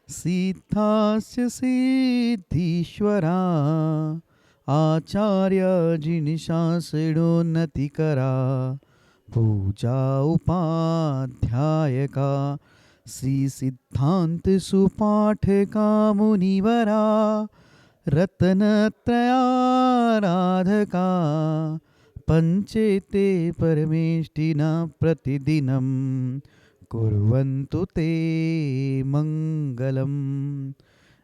सिद्धास्य सिद्धीश्वरा आचार्य जिनिशासिडोन्नतिकरा पूजा उपाध्यायका श्री सिद्धांत सुपाठका मुनिवरा रत्नत्रयाराधका पंचेते परमेष्टिना प्रतिदिनं कुर्वन्तु ते मंगलम।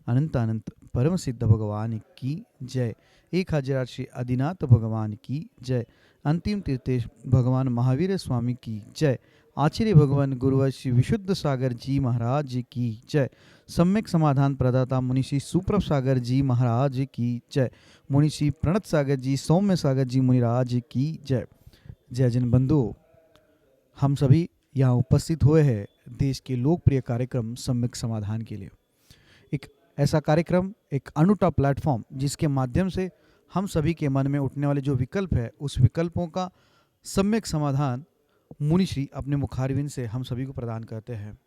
अनंत अनंत परम सिद्ध भगवान की जय। 1000 श्री आदिनाथ भगवान की जय। अंतिम तीर्थेश भगवान महावीर स्वामी की जय। आचार्य भगवान गुरुवर श्री विशुद्ध सागर जी महाराज की जय। सम्यक समाधान प्रदाता मुनिषि सुप्रभ सागर जी महाराज की जय। मुनिषि प्रणत सागर जी सौम्य सागर जी मुनिराज की जय। जय जन बंधुओं, हम सभी यहाँ उपस्थित हुए हैं देश के लोकप्रिय कार्यक्रम सम्यक समाधान के लिए। एक ऐसा कार्यक्रम, एक अनूठा प्लेटफॉर्म जिसके माध्यम से हम सभी के मन में उठने वाले जो विकल्प है उस विकल्पों का सम्यक समाधान मुनिश्री अपने मुखारविंद से हम सभी को प्रदान करते हैं।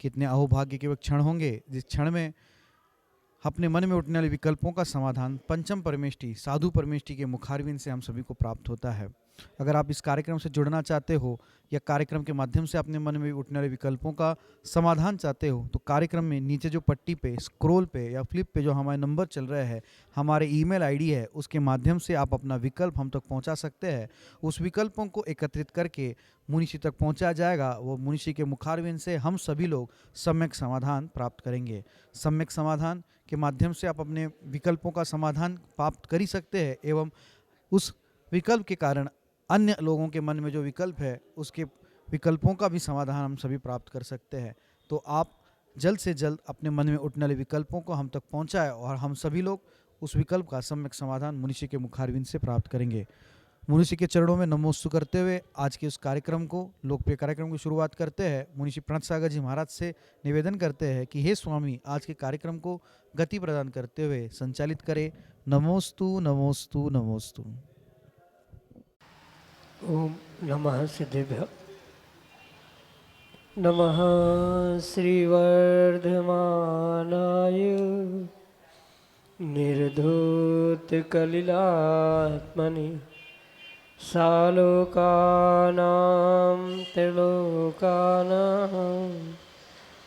कितने अहोभाग्य के वह क्षण होंगे जिस क्षण में अपने मन में उठने वाले विकल्पों का समाधान पंचम परमेष्टि साधु परमेष्टि के मुखारविंद से हम सभी को प्राप्त होता है। अगर आप इस कार्यक्रम से जुड़ना चाहते हो या कार्यक्रम के माध्यम से अपने मन में उठने वाले विकल्पों का समाधान चाहते हो तो कार्यक्रम में नीचे जो पट्टी पे स्क्रॉल पे या फ्लिप पे जो हमारे नंबर चल रहे हैं, हमारे ईमेल आईडी है, उसके माध्यम से आप अपना विकल्प हम तक पहुंचा सकते हैं। उस विकल्पों को एकत्रित करके मुनिषी तक पहुंचाया जाएगा। वो मुनिषी के मुखारविंद से हम सभी लोग सम्यक समाधान प्राप्त करेंगे। सम्यक समाधान के माध्यम से आप अपने विकल्पों का समाधान प्राप्त कर ही सकते हैं एवं उस विकल्प के कारण अन्य लोगों के मन में जो विकल्प है उसके विकल्पों का भी समाधान हम सभी प्राप्त कर सकते हैं। तो आप जल्द से जल्द अपने मन में उठने वाले विकल्पों को हम तक पहुंचाएं और हम सभी लोग उस विकल्प का सम्यक समाधान मुनिषी के मुखारविंद से प्राप्त करेंगे। मुनिषी के चरणों में नमोस्तु करते हुए आज के उस कार्यक्रम को, लोकप्रिय कार्यक्रम की शुरुआत करते हैं। मुनिषी प्रणत सागर जी महाराज से निवेदन करते हैं कि हे स्वामी, आज के कार्यक्रम को गति प्रदान करते हुए संचालित करें। नमोस्तु नमोस्तु नमोस्तु। ओम नमः सिद्धेभ्य। नमः श्रीवर्धमानाय निर्धूतकलिलात्मने सालोकानां त्रिलोकानां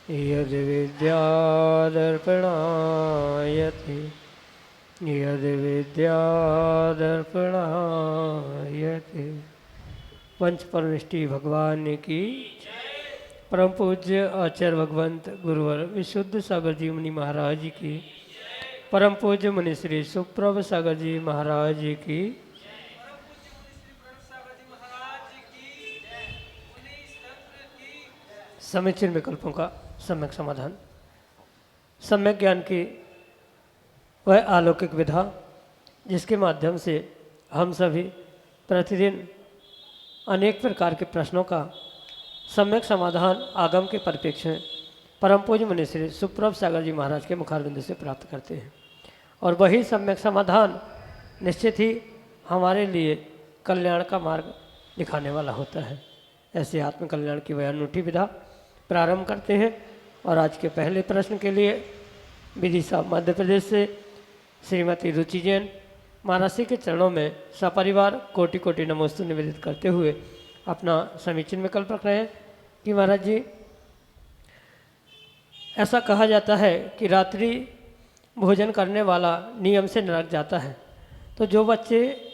यद्विद्यादर्पणायते यद्विद्यादर्पणायते। पंच परमेष्टि भगवान की परम पूज्य आचार्य भगवंत गुरुवर विशुद्ध सागर जी मुनि महाराज की, परम पूज्य मुनि श्री सुप्रभ सागर जी महाराज की, समीचीन विकल्पों का सम्यक समाधान, सम्यक ज्ञान की वह अलौकिक विधा जिसके माध्यम से हम सभी प्रतिदिन अनेक प्रकार के प्रश्नों का सम्यक समाधान आगम के परिप्रेक्ष्य में परम पूज्य मुनि श्री सुप्रभ सागर जी महाराज के मुखारविंद से प्राप्त करते हैं। और वही सम्यक समाधान निश्चित ही हमारे लिए कल्याण का मार्ग दिखाने वाला होता है। ऐसे आत्मकल्याण की वह अनूठी विधा प्रारंभ करते हैं। और आज के पहले प्रश्न के लिए विदिशा मध्य प्रदेश से श्रीमती रुचि जैन महाराज के चरणों में सपरिवार कोटि कोटि नमोस्तु निवेदित करते हुए अपना समीचीन विकल्प रख रहे हैं कि महाराज जी, ऐसा कहा जाता है कि रात्रि भोजन करने वाला नियम से नरक जाता है। तो जो बच्चे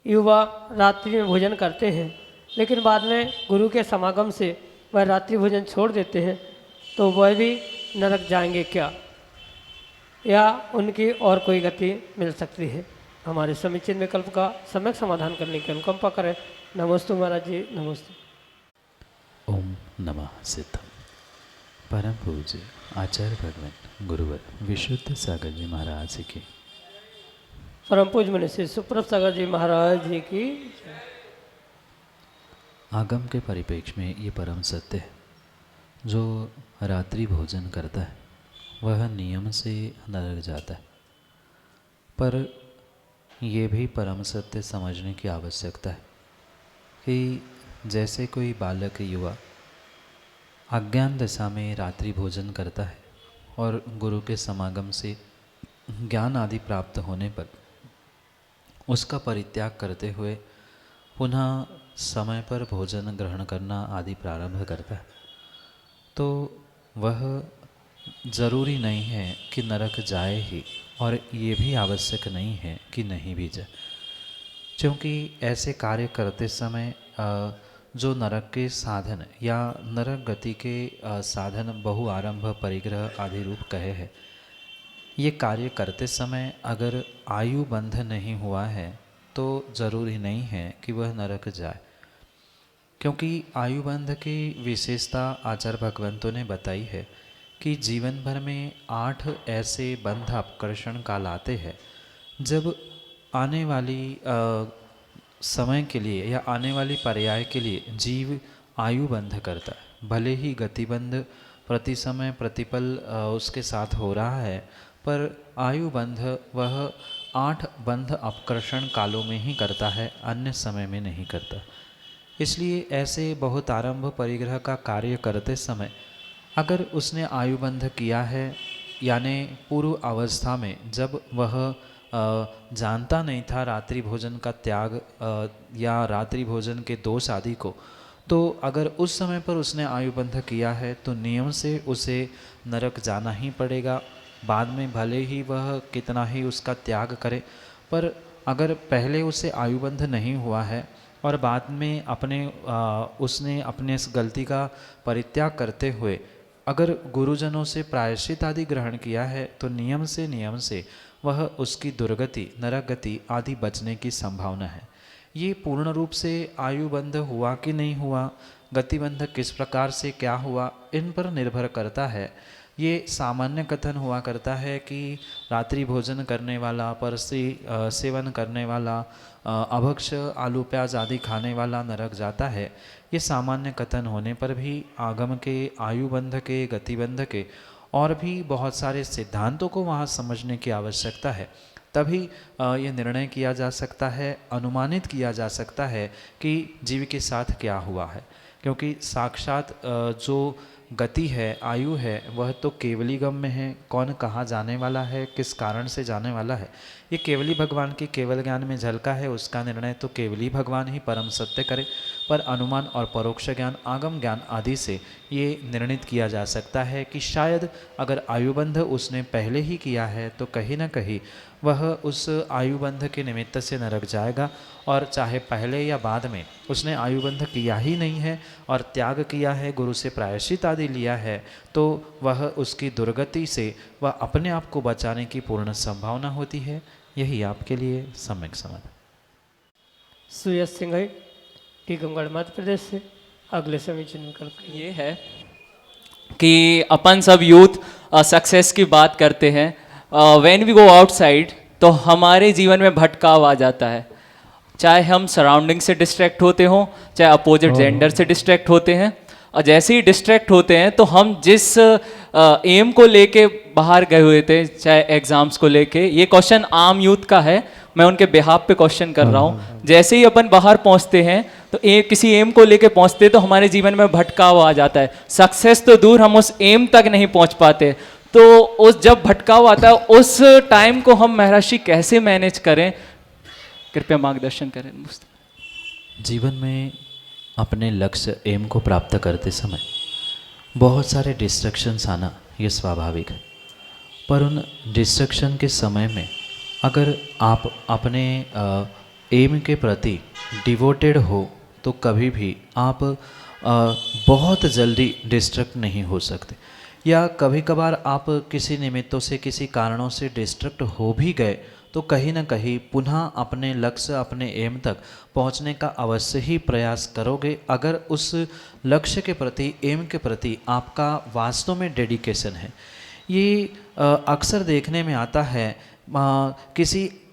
युवा रात्रि में भोजन करते हैं लेकिन बाद में गुरु के समागम से वह रात्रि भोजन छोड़ देते हैं तो वह भी नरक जाएंगे क्या, या उनकी और कोई गति मिल सकती है? हमारे समीचीन विकल्प का सम्यक समाधान करने की अनुकंपा करें। नमोस्तु महाराज जी, नमस्ते। ओम नमः सिद्धम। परम पूज्य आचार्य भगवान गुरुवर विशुद्ध सागर जी महाराज की, परम पूज्य मुनि श्री सुप्रभ सागर जी महाराज जी की। आगम के परिप्रेक्ष्य में ये परम सत्य है, जो रात्रि भोजन करता है वह नियम से नरक जाता है। पर यह भी परम सत्य समझने की आवश्यकता है कि जैसे कोई बालक युवा अज्ञान दशा में रात्रि भोजन करता है और गुरु के समागम से ज्ञान आदि प्राप्त होने पर उसका परित्याग करते हुए पुनः समय पर भोजन ग्रहण करना आदि प्रारंभ करता है, तो वह ज़रूरी नहीं है कि नरक जाए ही, और ये भी आवश्यक नहीं है कि नहीं भी जाए, क्योंकि ऐसे कार्य करते समय जो नरक के साधन या नरक गति के साधन बहु आरंभ परिग्रह आदि रूप कहे हैं, ये कार्य करते समय अगर आयु बंध नहीं हुआ है तो ज़रूरी नहीं है कि वह नरक जाए, क्योंकि आयु बंध की विशेषता आचार्य भगवंतों ने बताई है कि जीवन भर में 8 ऐसे बंध अपकर्षण काल आते हैं जब आने वाली समय के लिए या आने वाली पर्याय के लिए जीव आयु बंध करता है। भले ही गतिबंध प्रति समय प्रतिपल उसके साथ हो रहा है, पर आयु बंध वह 8 बंध अपकर्षण कालों में ही करता है, अन्य समय में नहीं करता। इसलिए ऐसे बहुत आरंभ परिग्रह का कार्य करते समय अगर उसने आयु बंध किया है, यानी पूर्व अवस्था में जब वह जानता नहीं था रात्रि भोजन का त्याग या रात्रि भोजन के दोष आदि को, तो अगर उस समय पर उसने आयुबंध किया है तो नियम से उसे नरक जाना ही पड़ेगा। बाद में भले ही वह कितना ही उसका त्याग करे, पर अगर पहले उसे आयुबंध नहीं हुआ है और बाद में उसने अपने इस गलती का परित्याग करते हुए अगर गुरुजनों से प्रायश्चित आदि ग्रहण किया है, तो नियम से वह उसकी दुर्गति नरक गति आदि बचने की संभावना है। ये पूर्ण रूप से आयुबंध हुआ कि नहीं हुआ, गतिबंध किस प्रकार से क्या हुआ, इन पर निर्भर करता है। ये सामान्य कथन हुआ करता है कि रात्रि भोजन करने वाला, परसी सेवन करने वाला, अभक्ष आलू प्याज आदि खाने वाला नरक जाता है। ये सामान्य कथन होने पर भी आगम के, आयुबंध के, गतिबंध के और भी बहुत सारे सिद्धांतों को वहाँ समझने की आवश्यकता है। तभी ये निर्णय किया जा सकता है, अनुमानित किया जा सकता है कि जीव के साथ क्या हुआ है, क्योंकि साक्षात जो गति है, आयु है, वह तो केवली गम में है। कौन कहाँ जाने वाला है, किस कारण से जाने वाला है, ये केवली भगवान की केवल ज्ञान में झलका है। उसका निर्णय तो केवली भगवान ही परम सत्य करे, पर अनुमान और परोक्ष ज्ञान, आगम ज्ञान आदि से ये निर्णित किया जा सकता है कि शायद अगर आयुबंध उसने पहले ही किया है तो कहीं ना कहीं वह उस आयुबंध के निमित्त से नरक जाएगा, और चाहे पहले या बाद में उसने आयुबंध किया ही नहीं है और त्याग किया है, गुरु से प्रायश्चित आदि लिया है, तो वह उसकी दुर्गति से वह अपने आप को बचाने की पूर्ण संभावना होती है। यही आपके लिए सम्यक समाधान। सुयश सिंह टीकमगढ़ मध्य प्रदेश से अगले समीचीन विकल्प ये है कि अपन सब यूथ सक्सेस की बात करते हैं, व्हेन वी गो आउटसाइड तो हमारे जीवन में भटकाव आ जाता है, चाहे हम सराउंडिंग से डिस्ट्रैक्ट होते हों, चाहे अपोजिट जेंडर से डिस्ट्रैक्ट होते हैं। और जैसे ही डिस्ट्रैक्ट होते हैं तो हम जिस एम को लेके बाहर गए हुए थे, चाहे एग्जाम्स को लेके, ये क्वेश्चन आम यूथ का है, मैं उनके बिहाफ पे क्वेश्चन कर रहा हूँ। जैसे ही अपन बाहर पहुँचते हैं तो किसी एम को लेके पहुँचते तो हमारे जीवन में भटकाव आ जाता है। सक्सेस तो दूर, हम उस एम तक नहीं पहुँच पाते। तो उस जब भटकाव आता है उस टाइम को हम महर्षि कैसे मैनेज करें, कृपया मार्गदर्शन करें। जीवन में अपने लक्ष्य एम को प्राप्त करते समय बहुत सारे डिस्ट्रैक्शंस आना ये स्वाभाविक है, पर उन डिस्ट्रैक्शन के समय में अगर आप अपने एम के प्रति डिवोटेड हो तो कभी भी आप बहुत जल्दी डिस्ट्रैक्ट नहीं हो सकते। या कभी कभार आप किसी निमित्तों से, किसी कारणों से डिस्ट्रैक्ट हो भी गए तो कहीं ना कहीं पुनः अपने लक्ष्य, अपने एम तक पहुंचने का अवश्य ही प्रयास करोगे, अगर उस लक्ष्य के प्रति, एम के प्रति आपका वास्तव में डेडिकेशन है। ये अक्सर देखने में आता है,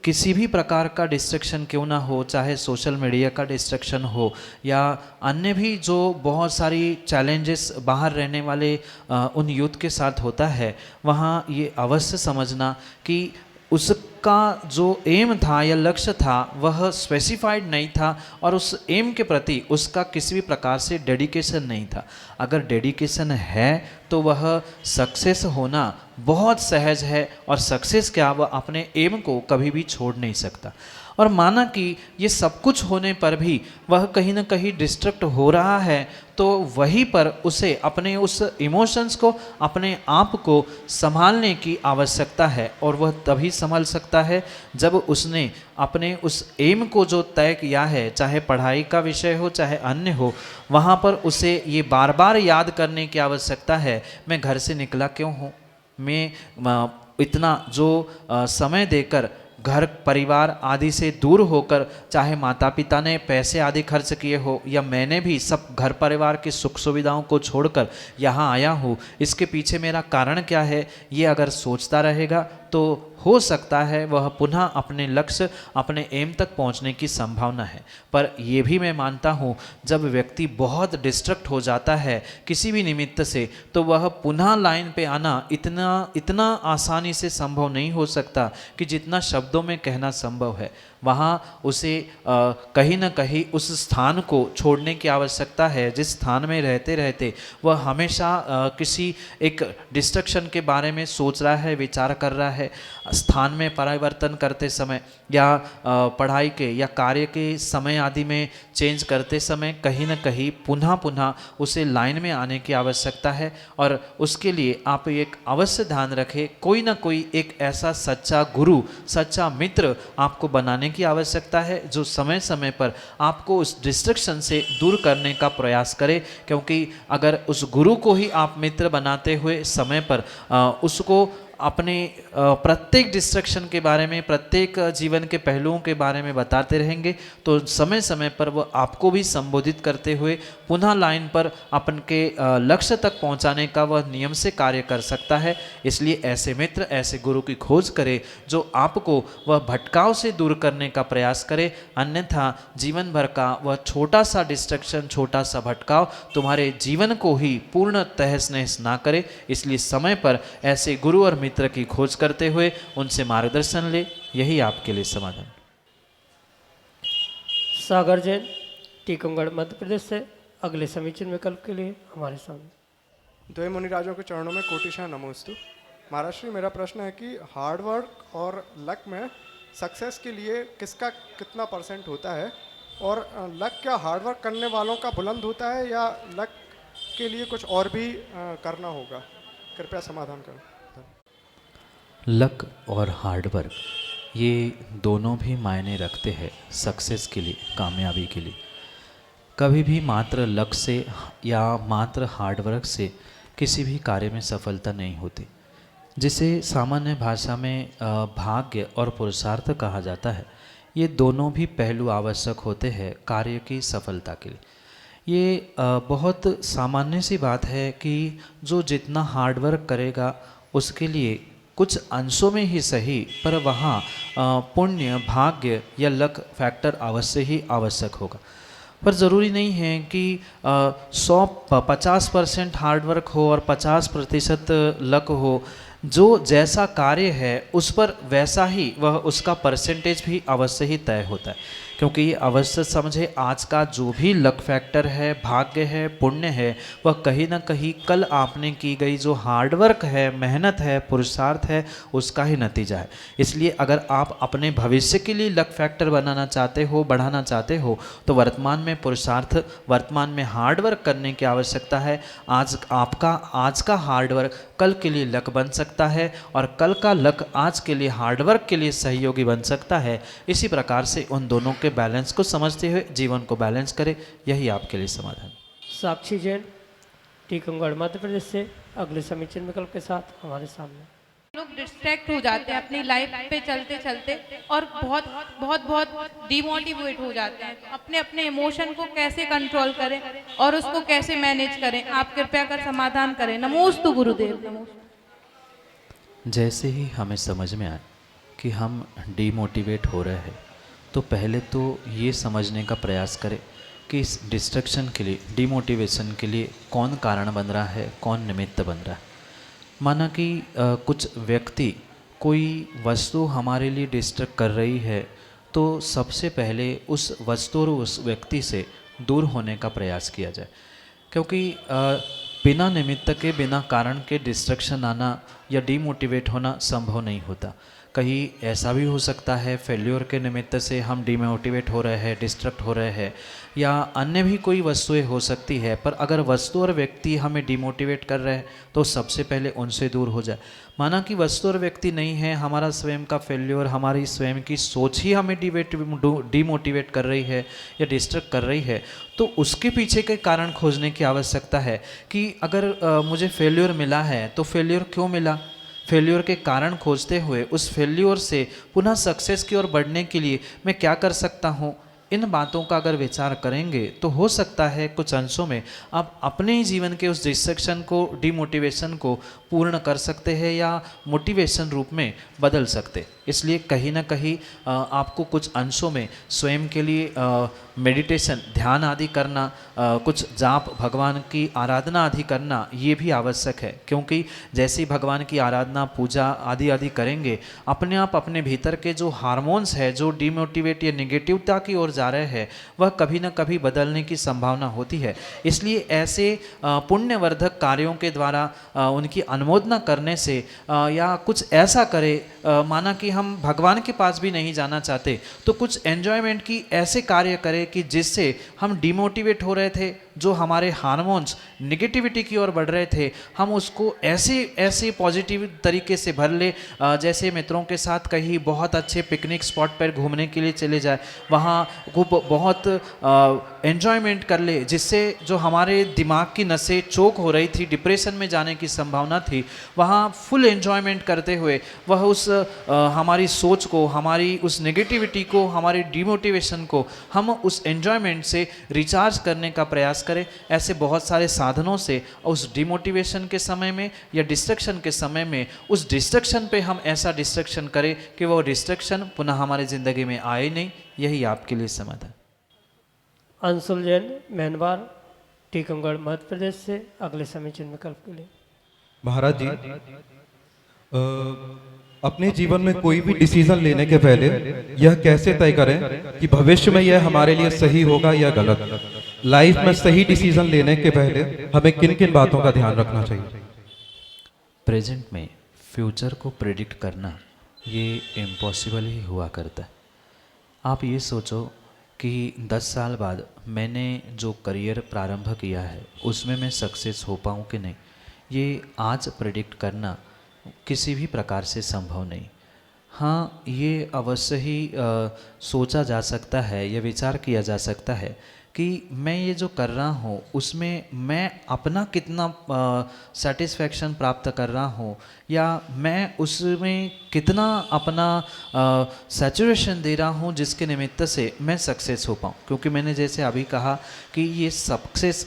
किसी भी प्रकार का डिस्ट्रैक्शन क्यों ना हो, चाहे सोशल मीडिया का डिस्ट्रैक्शन हो या अन्य भी जो बहुत सारी चैलेंजेस बाहर रहने वाले उन यूथ के साथ होता है, वहाँ ये अवश्य समझना कि उस का जो एम था या लक्ष्य था वह स्पेसिफाइड नहीं था और उस एम के प्रति उसका किसी भी प्रकार से डेडिकेशन नहीं था। अगर डेडिकेशन है तो वह सक्सेस होना बहुत सहज है और सक्सेस क्या, वह अपने एम को कभी भी छोड़ नहीं सकता। और माना कि ये सब कुछ होने पर भी वह कहीं ना कहीं डिस्ट्रैक्ट हो रहा है, तो वहीं पर उसे अपने उस इमोशंस को, अपने आप को संभालने की आवश्यकता है। और वह तभी संभाल सकता है जब उसने अपने उस एम को जो तय किया है, चाहे पढ़ाई का विषय हो चाहे अन्य हो, वहाँ पर उसे ये बार बार याद करने की आवश्यकता है, मैं घर से निकला क्यों हूँ, मैं इतना जो समय देकर घर परिवार आदि से दूर होकर, चाहे माता पिता ने पैसे आदि खर्च किए हो या मैंने भी सब घर परिवार की सुख सुविधाओं को छोड़कर यहाँ आया हूँ, इसके पीछे मेरा कारण क्या है, ये अगर सोचता रहेगा तो हो सकता है वह पुनः अपने लक्ष्य, अपने एम तक पहुंचने की संभावना है। पर यह भी मैं मानता हूं, जब व्यक्ति बहुत डिस्ट्रैक्ट हो जाता है किसी भी निमित्त से, तो वह पुनः लाइन पे आना इतना आसानी से संभव नहीं हो सकता कि जितना शब्दों में कहना संभव है। वहाँ उसे कहीं ना कहीं उस स्थान को छोड़ने की आवश्यकता है जिस स्थान में रहते रहते वह हमेशा किसी एक डिस्ट्रक्शन के बारे में सोच रहा है, विचार कर रहा है। स्थान में परिवर्तन करते समय या पढ़ाई के या कार्य के समय आदि में चेंज करते समय कहीं ना कहीं पुनः उसे लाइन में आने की आवश्यकता है। और उसके लिए आप एक अवश्य ध्यान रखें, कोई ना कोई एक ऐसा सच्चा गुरु, सच्चा मित्र आपको बनाने की आवश्यकता है जो समय समय पर आपको उस डिस्ट्रक्शन से दूर करने का प्रयास करे। क्योंकि अगर उस गुरु को ही आप मित्र बनाते हुए समय पर उसको अपने प्रत्येक डिस्ट्रक्शन के बारे में, प्रत्येक जीवन के पहलुओं के बारे में बताते रहेंगे, तो समय समय पर वह आपको भी संबोधित करते हुए पुनः लाइन पर अपन के लक्ष्य तक पहुंचाने का वह नियम से कार्य कर सकता है। इसलिए ऐसे मित्र, ऐसे गुरु की खोज करे जो आपको वह भटकाव से दूर करने का प्रयास करे। अन्यथा जीवन भर का वह छोटा सा डिस्ट्रक्शन, छोटा सा भटकाव तुम्हारे जीवन को ही पूर्ण तहस नहस ना करे। इसलिए समय पर ऐसे गुरु और मित्र की खोज करते हुए उनसे मार्गदर्शन ले, यही आपके लिए समाधान। सागर जैन, टीकमगढ़, मध्य प्रदेश से अगले समीचीन विकल्प के लिए हमारे सामने। द्वय मुनिराजों के चरणों में कोटिशा नमोस्तु। महाराज श्री, मेरा प्रश्न है कि हार्ड वर्क और लक में सक्सेस के लिए किसका कितना % होता है, और लक क्या हार्ड वर्क करने वालों का बुलंद होता है या लक के लिए कुछ और भी करना होगा? कृपया समाधान करें। लक और हार्डवर्क ये दोनों भी मायने रखते हैं सक्सेस के लिए, कामयाबी के लिए। कभी भी मात्र लक से या मात्र हार्डवर्क से किसी भी कार्य में सफलता नहीं होती। जिसे सामान्य भाषा में भाग्य और पुरुषार्थ कहा जाता है, ये दोनों भी पहलू आवश्यक होते हैं कार्य की सफलता के लिए। ये बहुत सामान्य सी बात है कि जो जितना हार्डवर्क करेगा उसके लिए कुछ अंशों में ही सही, पर वहाँ पुण्य, भाग्य या लक फैक्टर अवश्य ही आवश्यक होगा। पर ज़रूरी नहीं है कि 50% हार्डवर्क हो और 50% लक हो। जो जैसा कार्य है उस पर वैसा ही वह उसका परसेंटेज भी अवश्य ही तय होता है। क्योंकि ये अवश्य समझे, आज का जो भी लक फैक्टर है, भाग्य है, पुण्य है, वह कहीं ना कहीं कल आपने की गई जो हार्डवर्क है, मेहनत है, पुरुषार्थ है, उसका ही नतीजा है। इसलिए अगर आप अपने भविष्य के लिए लक फैक्टर बनाना चाहते हो, बढ़ाना चाहते हो, तो वर्तमान में पुरुषार्थ, वर्तमान में हार्डवर्क करने की आवश्यकता है। आज का हार्डवर्क कल के लिए लक बन सकता है और कल का लक आज के लिए हार्डवर्क के लिए सहयोगी बन सकता है। इसी प्रकार से उन दोनों के बैलेंस को समझते हुए जीवन को बैलेंस करें, यही आपके लिए समाधान। साक्षी जैन, टीकमगढ़, मध्य प्रदेश से अगले समीचीन विकल्प के साथ हमारे सामने। लोग डिस्ट्रैक्ट हो जाते हैं अपनी लाइफ पे चलते चलते और बहुत बहुत बहुत डिमोटिवेट हो जाते हैं। अपने अपने इमोशन को कैसे कंट्रोल करें और उसको कैसे मैनेज करें, आप कृपया कर समाधान करें। नमोस्तु गुरुदेव। नमोस्तु। जैसे ही हमें समझ में आए कि हम डीमोटिवेट हो रहे हैं, तो पहले तो ये समझने का प्रयास करें कि इस डिस्ट्रक्शन के लिए, डिमोटिवेशन के लिए कौन कारण बन रहा है, कौन निमित्त बन रहा है। माना कि कुछ व्यक्ति कोई वस्तु हमारे लिए डिस्ट्रैक्ट कर रही है तो सबसे पहले उस वस्तु और उस व्यक्ति से दूर होने का प्रयास किया जाए, क्योंकि बिना निमित्त के बिना कारण के डिस्ट्रक्शन आना या डीमोटिवेट होना संभव नहीं होता। कहीं ऐसा भी हो सकता है फेल्योर के निमित्त से हम डीमोटिवेट हो रहे हैं, डिस्ट्रैक्ट हो रहे हैं, या अन्य भी कोई वस्तुएं हो सकती है। पर अगर वस्तु और व्यक्ति हमें डीमोटिवेट कर रहे हैं तो सबसे पहले उनसे दूर हो जाए। माना कि वस्तु और व्यक्ति नहीं है, हमारा स्वयं का फेल्योर, हमारी स्वयं की सोच ही हमें डीमोटिवेट कर रही है या डिस्ट्रैक्ट कर रही है, तो उसके पीछे के कारण खोजने की आवश्यकता है कि अगर मुझे फेल्योर मिला है तो फेल्योर क्यों मिला, फेल्योर के कारण खोजते हुए उस फेल्योर से पुनः सक्सेस की ओर बढ़ने के लिए मैं क्या कर सकता हूँ। इन बातों का अगर विचार करेंगे तो हो सकता है कुछ अंशों में आप अपने ही जीवन के उस डिस्ट्रैक्शन को, डिमोटिवेशन को पूर्ण कर सकते हैं या मोटिवेशन रूप में बदल सकते। इसलिए कहीं ना कहीं आपको कुछ अंशों में स्वयं के लिए मेडिटेशन, ध्यान आदि करना, कुछ जाप, भगवान की आराधना आदि करना ये भी आवश्यक है, क्योंकि जैसे ही भगवान की आराधना, पूजा आदि आदि करेंगे अपने आप अपने भीतर के जो हार्मोन्स है जो डिमोटिवेट या निगेटिवता की ओर जा रहे हैं वह कभी ना कभी बदलने की संभावना होती है। इसलिए ऐसे पुण्यवर्धक कार्यों के द्वारा उनकी अनुमोदना करने से या कुछ ऐसा करे, माना कि हम भगवान के पास भी नहीं जाना चाहते तो कुछ एन्जॉयमेंट की ऐसे कार्य करें कि जिससे हम डिमोटिवेट हो रहे थे, जो हमारे हार्मोन्स निगेटिविटी की ओर बढ़ रहे थे, हम उसको ऐसे पॉजिटिव तरीके से भर ले। जैसे मित्रों के साथ कहीं बहुत अच्छे पिकनिक स्पॉट पर घूमने के लिए चले जाए, वहाँ खूब बहुत एन्जॉयमेंट कर ले, जिससे जो हमारे दिमाग की नसें चोक हो रही थी, डिप्रेशन में जाने की संभावना थी, वहाँ फुल एन्जॉयमेंट करते हुए वह उस हमारी सोच को, हमारी उस नेगेटिविटी को, हमारी डिमोटिवेशन को हम उस एन्जॉयमेंट से रिचार्ज करने का प्रयास करें। ऐसे बहुत सारे साधनों से उस डिमोटिवेशन के समय में या डिस्ट्रैक्शन के समय में उस डिस्ट्रैक्शन पे हम ऐसा डिस्ट्रैक्शन करें कि वो डिस्ट्रैक्शन पुनः हमारी ज़िंदगी में आए नहीं। यही आपके लिए समाधान। अंशुल जैन, मैनवार, टीकमगढ़, मध्य प्रदेश से अगले समीचीन विकल्प के लिए। महाराज जी, अपने जीवन में कोई भी डिसीजन लेने के पहले यह कैसे तय करें कि भविष्य में यह हमारे लिए सही होगा या गलत। लाइफ में सही डिसीजन लेने के पहले हमें किन किन बातों का ध्यान रखना चाहिए। प्रेजेंट में फ्यूचर को प्रेडिक्ट करना ये इम्पॉसिबल ही हुआ करता है। आप ये सोचो कि 10 साल बाद मैंने जो करियर प्रारंभ किया है उसमें मैं सक्सेस हो पाऊँ कि नहीं, ये आज प्रेडिक्ट करना किसी भी प्रकार से संभव नहीं। हाँ, ये अवश्य ही सोचा जा सकता है या विचार किया जा सकता है कि मैं ये जो कर रहा हूँ उसमें मैं अपना कितना सेटिस्फैक्शन प्राप्त कर रहा हूँ या मैं उसमें कितना अपना सैचुरेशन दे रहा हूँ जिसके निमित्त से मैं सक्सेस हो पाऊँ। क्योंकि मैंने जैसे अभी कहा कि ये सक्सेस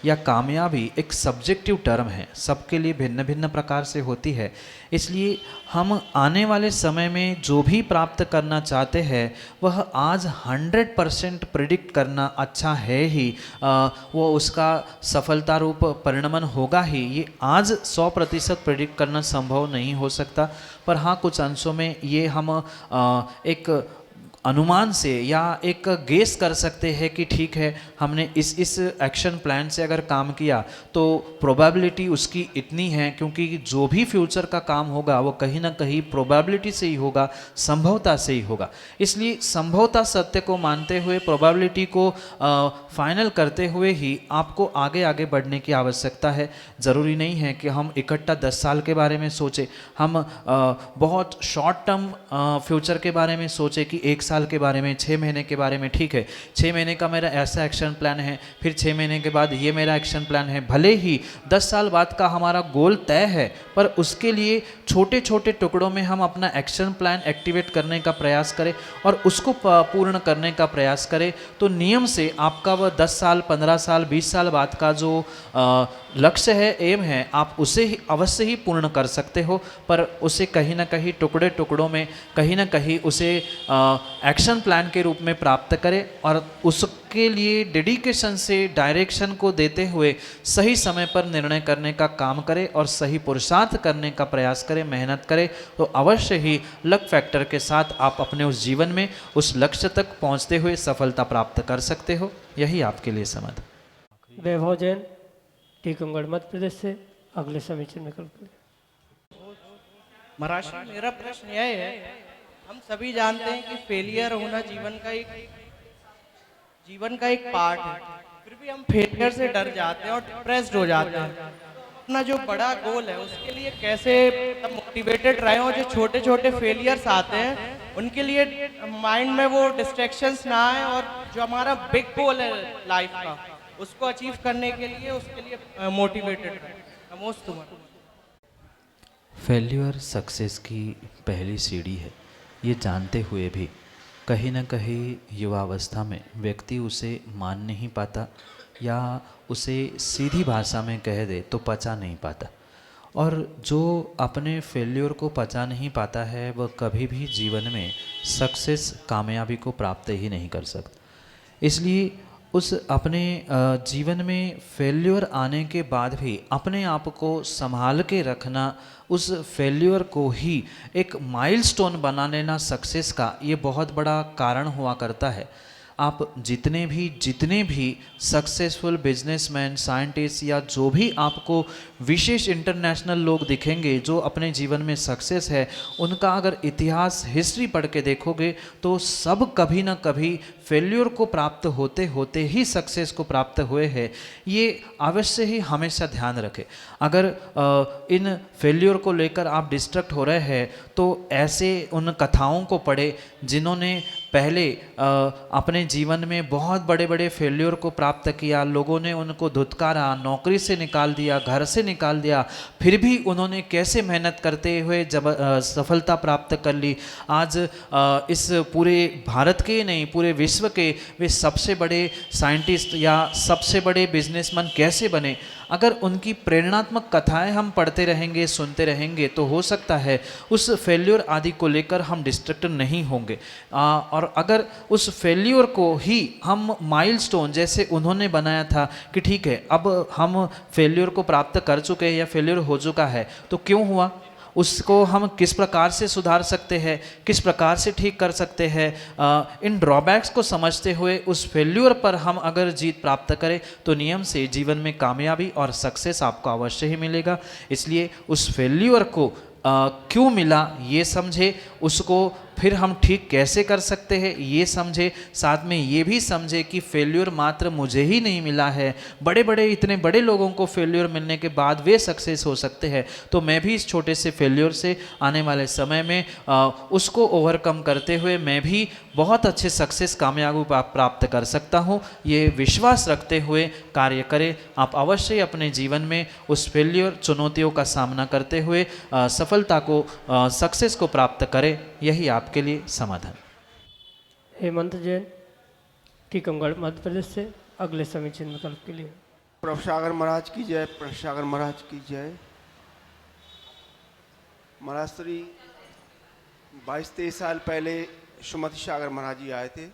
या कामयाबी एक सब्जेक्टिव टर्म है, सबके लिए भिन्न भिन्न प्रकार से होती है। इसलिए हम आने वाले समय में जो भी प्राप्त करना चाहते हैं वह आज 100% प्रिडिक्ट करना अच्छा है ही, वो उसका सफलता रूप परिणमन होगा ही। ये आज 100% प्रिडिक्ट करना संभव नहीं हो सकता, पर हाँ कुछ अंशों में ये हम एक अनुमान से या एक गेस कर सकते हैं कि ठीक है, हमने इस एक्शन प्लान से अगर काम किया तो प्रोबेबिलिटी उसकी इतनी है, क्योंकि जो भी फ्यूचर का काम होगा वो कहीं ना कहीं प्रोबेबिलिटी से ही होगा, संभवता से ही होगा। इसलिए संभवता सत्य को मानते हुए, प्रोबेबिलिटी को फाइनल करते हुए ही आपको आगे आगे बढ़ने की आवश्यकता है। ज़रूरी नहीं है कि हम इकट्ठा 10 साल के बारे में सोचें, हम बहुत शॉर्ट टर्म फ्यूचर के बारे में सोचें कि 1 साल के बारे में, 6 महीने के बारे में। ठीक है, 6 महीने का मेरा ऐसा एक्शन प्लान है, फिर 6 महीने के बाद ये मेरा एक्शन प्लान है। भले ही 10 साल बाद का हमारा गोल तय है, पर उसके लिए छोटे छोटे टुकड़ों में हम अपना एक्शन प्लान एक्टिवेट करने का प्रयास करें और उसको पूर्ण करने का प्रयास करें, तो नियम से आपका वह 10 साल, 15 साल, 20 साल बाद का जो लक्ष्य है, एम है, आप उसे ही अवश्य ही पूर्ण कर सकते हो। पर उसे कहीं ना कहीं टुकड़े टुकड़ों में, कहीं ना कहीं उसे एक्शन प्लान के रूप में प्राप्त करें और उसके उसके लिए डेडिकेशन से डायरेक्शन को देते हुए सही समय पर निर्णय करने का काम करे और सही पुरुषार्थ करने का प्रयास करे, मेहनत करे, तो अवश्य ही लक फैक्टर के साथ आप अपने उस जीवन में उस लक्ष्य तक पहुंचते हुए सफलता प्राप्त कर सकते हो। यही आपके लिए समाधान। वैभव जैन, टीकमगढ़, मध्य प्रदेश से अगले समीक्षण विकल्प के लिए। महाराज मेरा प्रश्न यह है, हम सभी जानते हैं कि फेलियर होना जीवन का एक पार्ट है, फिर भी हम फेलियर से डर जाते हैं और डिप्रेस्ड हो जाते हैं। अपना जो बड़ा गोल है उसके लिए कैसे मोटिवेटेड रहे, और जो छोटे छोटे फेलियर्स आते हैं उनके लिए माइंड में वो डिस्ट्रैक्शंस ना आए, और जो हमारा बिग गोल है लाइफ का उसको अचीव करने के लिए उसके लिए मोटिवेटेड रहे। नमोस्तु। फेल्यूर सक्सेस की पहली सीढ़ी है, ये जानते हुए भी कहीं न कहीं युवावस्था में व्यक्ति उसे मान नहीं पाता, या उसे सीधी भाषा में कह दे तो पचा नहीं पाता। और जो अपने फेल्यूर को पचा नहीं पाता है वह कभी भी जीवन में सक्सेस, कामयाबी को प्राप्त ही नहीं कर सकता। इसलिए उस अपने जीवन में फेल्यूर आने के बाद भी अपने आप को संभाल के रखना, उस फेल्यूर को ही एक माइलस्टोन बना लेना सक्सेस का, ये बहुत बड़ा कारण हुआ करता है। आप जितने भी सक्सेसफुल बिजनेसमैन, साइंटिस्ट या जो भी आपको विशेष इंटरनेशनल लोग दिखेंगे जो अपने जीवन में सक्सेस है, उनका अगर इतिहास, हिस्ट्री पढ़ के देखोगे तो सब कभी ना कभी फेल्यूर को प्राप्त होते होते ही सक्सेस को प्राप्त हुए हैं। ये अवश्य ही हमेशा ध्यान रखें। अगर इन फेल्यूर को लेकर आप डिस्ट्रैक्ट हो रहे हैं तो ऐसे उन कथाओं को पढ़े जिन्होंने पहले अपने जीवन में बहुत बड़े बड़े फेल्यूर को प्राप्त किया, लोगों ने उनको धुतकारा, नौकरी से निकाल दिया, घर से निकाल दिया, फिर भी उन्होंने कैसे मेहनत करते हुए जब सफलता प्राप्त कर ली। आज इस पूरे भारत के नहीं, पूरे विश्व के वे सबसे बड़े साइंटिस्ट या सबसे बड़े बिजनेसमैन कैसे बने। अगर उनकी प्रेरणात्मक कथाएं हम पढ़ते रहेंगे, सुनते रहेंगे, तो हो सकता है उस फेल्यूर आदि को लेकर हम डिस्ट्रैक्ट नहीं होंगे। और अगर उस फेल्यूर को ही हम माइलस्टोन जैसे उन्होंने बनाया था कि ठीक है अब हम फेल्यूर को प्राप्त कर चुके हैं या फेल्यूर हो चुका है तो क्यों हुआ, उसको हम किस प्रकार से सुधार सकते हैं, किस प्रकार से ठीक कर सकते हैं, इन ड्रॉबैक्स को समझते हुए उस फेल्यूर पर हम अगर जीत प्राप्त करें तो नियम से जीवन में कामयाबी और सक्सेस आपको अवश्य ही मिलेगा। इसलिए उस फेल्यूर को क्यों मिला ये समझे, उसको फिर हम ठीक कैसे कर सकते हैं ये समझे, साथ में ये भी समझे कि फेल्यूर मात्र मुझे ही नहीं मिला है, बड़े बड़े इतने बड़े लोगों को फेल्यूर मिलने के बाद वे सक्सेस हो सकते हैं, तो मैं भी इस छोटे से फेल्यूर से आने वाले समय में उसको ओवरकम करते हुए मैं भी बहुत अच्छे सक्सेस, कामयाबी प्राप्त कर सकता हूँ। ये विश्वास रखते हुए कार्य करें। आप अवश्य अपने जीवन में उस फेल्यूर, चुनौतियों का सामना करते हुए सफलता को, सक्सेस को प्राप्त करें। यही आपके लिए समाधान। हेमंत जैन, टीकमगढ़, मध्य प्रदेश से अगले समीक्षण विकल्प के लिए। प्रभु सागर महाराज की जय, प्रभु सागर महाराज की जय। महाराज श्री 22-23 साल पहले सुमति सागर महाराज जी आए थे,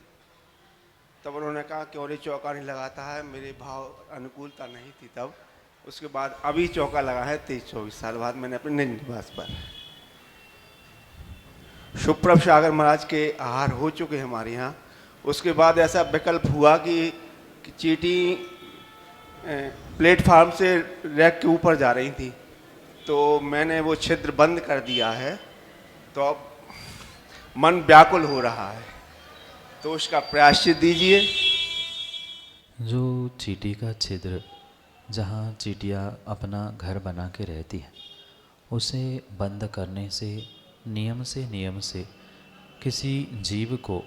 तब उन्होंने कहा क्यों रे चौका नहीं लगाता है, मेरे भाव अनुकूलता नहीं थी तब। उसके बाद अभी चौका लगा है 23-24 साल बाद मैंने अपने निज निवास पर। सुप्रभ सागर महाराज के आहार हो चुके हैं हमारे यहाँ। उसके बाद ऐसा विकल्प हुआ कि चींटी प्लेटफार्म से रैक के ऊपर जा रही थी, तो मैंने वो छिद्र बंद कर दिया है, तो अब मन व्याकुल हो रहा है, तो उसका प्रायश्चित दीजिए। जो चींटी का छिद्र, जहाँ चींटियाँ अपना घर बना के रहती हैं, उसे बंद करने से नियम से किसी जीव को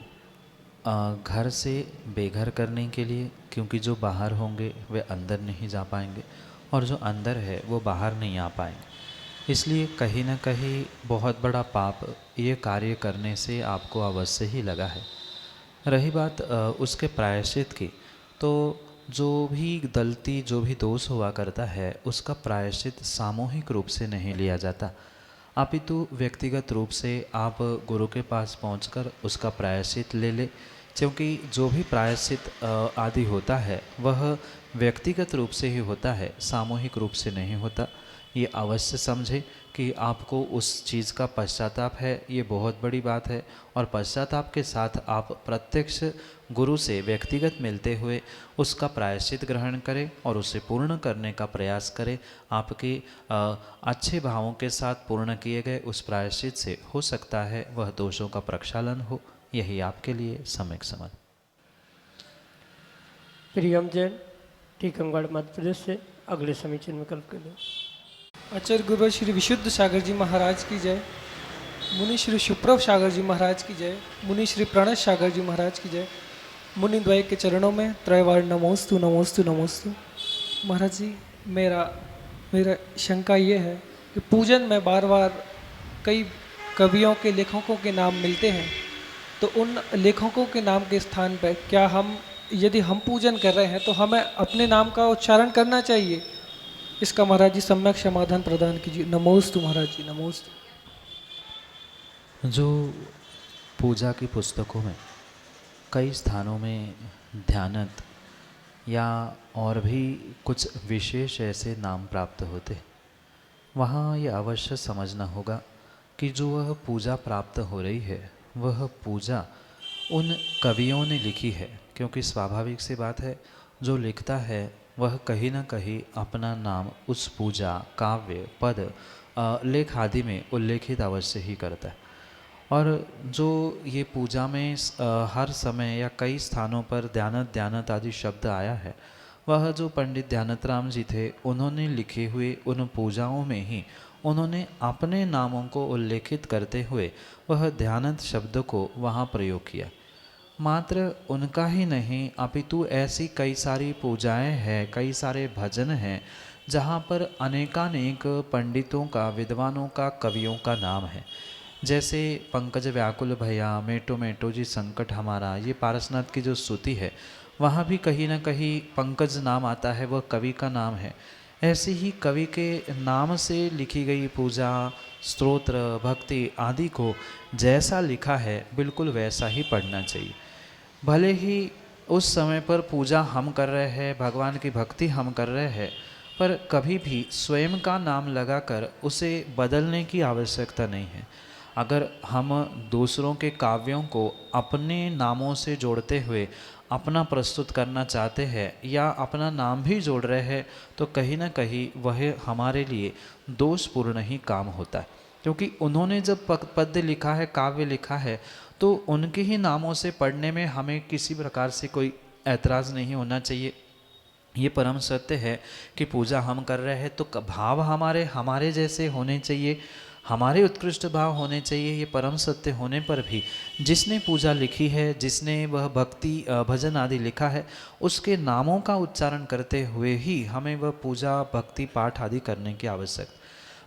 घर से बेघर करने के लिए, क्योंकि जो बाहर होंगे वे अंदर नहीं जा पाएंगे और जो अंदर है वो बाहर नहीं आ पाएंगे। इसलिए कहीं ना कहीं बहुत बड़ा पाप ये कार्य करने से आपको अवश्य ही लगा है। रही बात उसके प्रायश्चित की, तो जो भी गलती, जो भी दोष हुआ करता है उसका प्रायश्चित सामूहिक रूप से नहीं लिया जाता, अपितु व्यक्तिगत रूप से आप गुरु के पास पहुंचकर उसका प्रायश्चित ले ले, क्योंकि जो भी प्रायश्चित आदि होता है वह व्यक्तिगत रूप से ही होता है, सामूहिक रूप से नहीं होता। ये अवश्य समझे कि आपको उस चीज़ का पश्चाताप है, ये बहुत बड़ी बात है। और पश्चाताप के साथ आप प्रत्यक्ष गुरु से व्यक्तिगत मिलते हुए उसका प्रायश्चित ग्रहण करें और उसे पूर्ण करने का प्रयास करें। आपके अच्छे भावों के साथ पूर्ण किए गए उस प्रायश्चित से हो सकता है वह दोषों का प्रक्षालन हो। यही आपके लिए सम्यक समझ। प्रियम जैन, टीकमगढ़, मध्य प्रदेश से अगले समीचीन विकल्प के लिए। आचार्य गुरु श्री विशुद्ध सागर जी महाराज की जय, मुनि श्री सुप्रभ सागर जी महाराज की जय, मुनि श्री प्रणत सागर जी महाराज की जय। मुनि द्वय के चरणों में त्रयवार नमोस्तु नमोस्तु नमोस्तु। महाराज जी, मेरा शंका ये है कि पूजन में बार बार कई कवियों के लेखकों के नाम मिलते हैं, तो उन लेखकों के नाम के स्थान पर क्या यदि हम पूजन कर रहे हैं तो हमें अपने नाम का उच्चारण करना चाहिए? इसका महाराज जी सम्यक समाधान प्रदान कीजिए। नमोस्तु महाराज जी, नमोस्तु। जो पूजा की पुस्तकों में कई स्थानों में ध्यानत या और भी कुछ विशेष ऐसे नाम प्राप्त होते, वहाँ ये अवश्य समझना होगा कि जो वह पूजा प्राप्त हो रही है वह पूजा उन कवियों ने लिखी है। क्योंकि स्वाभाविक सी बात है, जो लिखता है वह कहीं ना कहीं अपना नाम उस पूजा, काव्य, पद, लेख आदि में उल्लेखित अवश्य ही करता है। और जो ये पूजा में हर समय या कई स्थानों पर ध्यानत आदि शब्द आया है, वह जो पंडित ध्यानत राम जी थे उन्होंने लिखे हुए उन पूजाओं में ही उन्होंने अपने नामों को उल्लेखित करते हुए वह ध्यानत शब्द को वहाँ प्रयोग किया। मात्र उनका ही नहीं अपितु ऐसी कई सारी पूजाएं हैं, कई सारे भजन हैं जहाँ पर अनेकानेक पंडितों का, विद्वानों का, कवियों का नाम है। जैसे पंकज व्याकुल भैया, मेटो मेटो जी संकट हमारा, ये पारसनाथ की जो स्तुति है वहाँ भी कहीं ना कहीं पंकज नाम आता है, वह कवि का नाम है। ऐसे ही कवि के नाम से लिखी गई पूजा, स्तोत्र, भक्ति आदि को जैसा लिखा है बिल्कुल वैसा ही पढ़ना चाहिए। भले ही उस समय पर पूजा हम कर रहे हैं, भगवान की भक्ति हम कर रहे हैं, पर कभी भी स्वयं का नाम लगाकर उसे बदलने की आवश्यकता नहीं है। अगर हम दूसरों के काव्यों को अपने नामों से जोड़ते हुए अपना प्रस्तुत करना चाहते हैं या अपना नाम भी जोड़ रहे हैं तो कहीं ना कहीं वह हमारे लिए दोषपूर्ण ही काम होता है। क्योंकि उन्होंने जब पद्य लिखा है, काव्य लिखा है, तो उनके ही नामों से पढ़ने में हमें किसी प्रकार से कोई ऐतराज़ नहीं होना चाहिए। ये परम सत्य है कि पूजा हम कर रहे हैं तो भाव हमारे जैसे होने चाहिए, हमारे उत्कृष्ट भाव होने चाहिए। ये परम सत्य होने पर भी जिसने पूजा लिखी है, जिसने वह भक्ति भजन आदि लिखा है, उसके नामों का उच्चारण करते हुए ही हमें वह पूजा, भक्ति, पाठ आदि करने की आवश्यकता।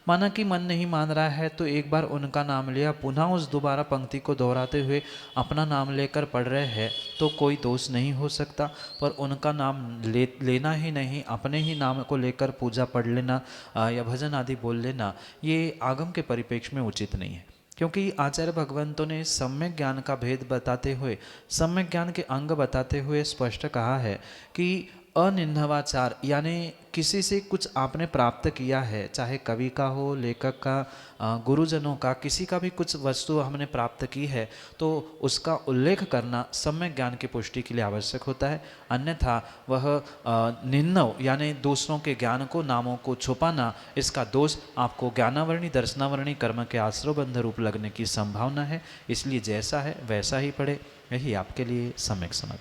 माना कि मन नहीं मान रहा है तो एक बार उनका नाम लिया, पुनः उस दोबारा पंक्ति को दोहराते हुए अपना नाम लेकर पढ़ रहे हैं तो कोई दोष नहीं हो सकता। पर उनका नाम लेना ही नहीं, अपने ही नाम को लेकर पूजा पढ़ लेना या भजन आदि बोल लेना, ये आगम के परिप्रेक्ष्य में उचित नहीं है। क्योंकि आचार्य भगवंतों ने सम्यक ज्ञान का भेद बताते हुए, सम्यक ज्ञान के अंग बताते हुए स्पष्ट कहा है कि अनिन्नवाचार यानी किसी से कुछ आपने प्राप्त किया है, चाहे कवि का हो, लेखक का, गुरुजनों का, किसी का भी कुछ वस्तु हमने प्राप्त की है तो उसका उल्लेख करना सम्यक ज्ञान की पुष्टि के लिए आवश्यक होता है। अन्यथा वह निन्नव यानी दूसरों के ज्ञान को, नामों को छुपाना, इसका दोष आपको ज्ञानावरणी दर्शनावरणी कर्म के आश्रयबंध रूप लगने की संभावना है। इसलिए जैसा है वैसा ही पढ़े, यही आपके लिए सम्यक समझ।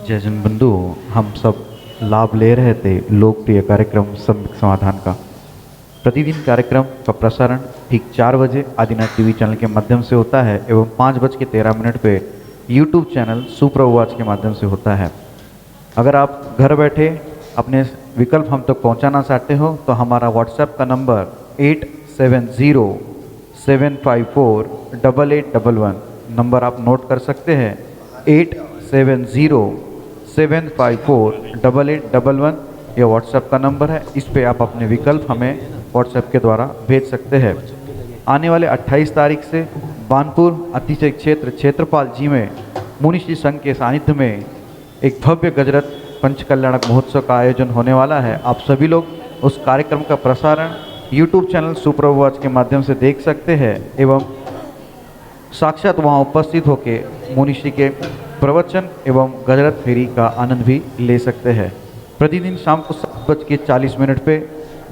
जय जन बंधु, हम सब लाभ ले रहे थे लोकप्रिय कार्यक्रम सम्यक समाधान का। प्रतिदिन कार्यक्रम का प्रसारण ठीक 4 बजे आदिनाथ टीवी चैनल के माध्यम से होता है एवं 5:13 पे यूट्यूब चैनल सुप्रवाच के माध्यम से होता है। अगर आप घर बैठे अपने विकल्प हम तक पहुंचाना चाहते हो तो हमारा व्हाट्सएप का नंबर 8707548811 नंबर आप नोट कर सकते हैं। 8707548811 ये व्हाट्सएप का नंबर है। इस पे आप अपने विकल्प हमें व्हाट्सएप के द्वारा भेज सकते हैं। आने वाले 28 तारीख से बानपुर अतिशय क्षेत्र क्षेत्रपाल जी में मुनिश्री संघ के सानिध्य में एक भव्य गजरत पंचकल्याणक महोत्सव का आयोजन होने वाला है। आप सभी लोग उस कार्यक्रम का प्रसारण YouTube चैनल सुप्रभ वॉच के माध्यम से देख सकते हैं एवं साक्षात वहाँ उपस्थित होकर मुनिश्री के प्रवचन एवं गजरत फेरी का आनंद भी ले सकते हैं। प्रतिदिन शाम को 7:40 पे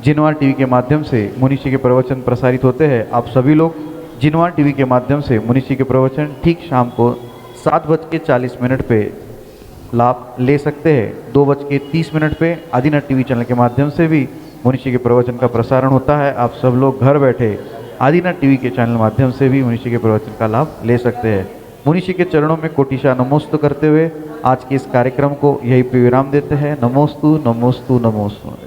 जिनवार टीवी के माध्यम से मुनिश्री के प्रवचन प्रसारित होते हैं। आप सभी लोग जिनवार टीवी के माध्यम से मुनिश्री के प्रवचन ठीक शाम को 7:40 पे लाभ ले सकते हैं। 2:30 पे आदिनाथ टीवी चैनल के माध्यम से भी मुनिश्री के प्रवचन का प्रसारण होता है। आप सब लोग घर बैठे आदिनाथ टीवी के चैनल माध्यम से भी मुनिश्री के प्रवचन का लाभ ले सकते हैं। मुनिश्री के चरणों में कोटिशा नमोस्तु करते हुए आज के इस कार्यक्रम को यहीं पे विराम देते हैं। नमोस्तु नमोस्तु नमोस्तु।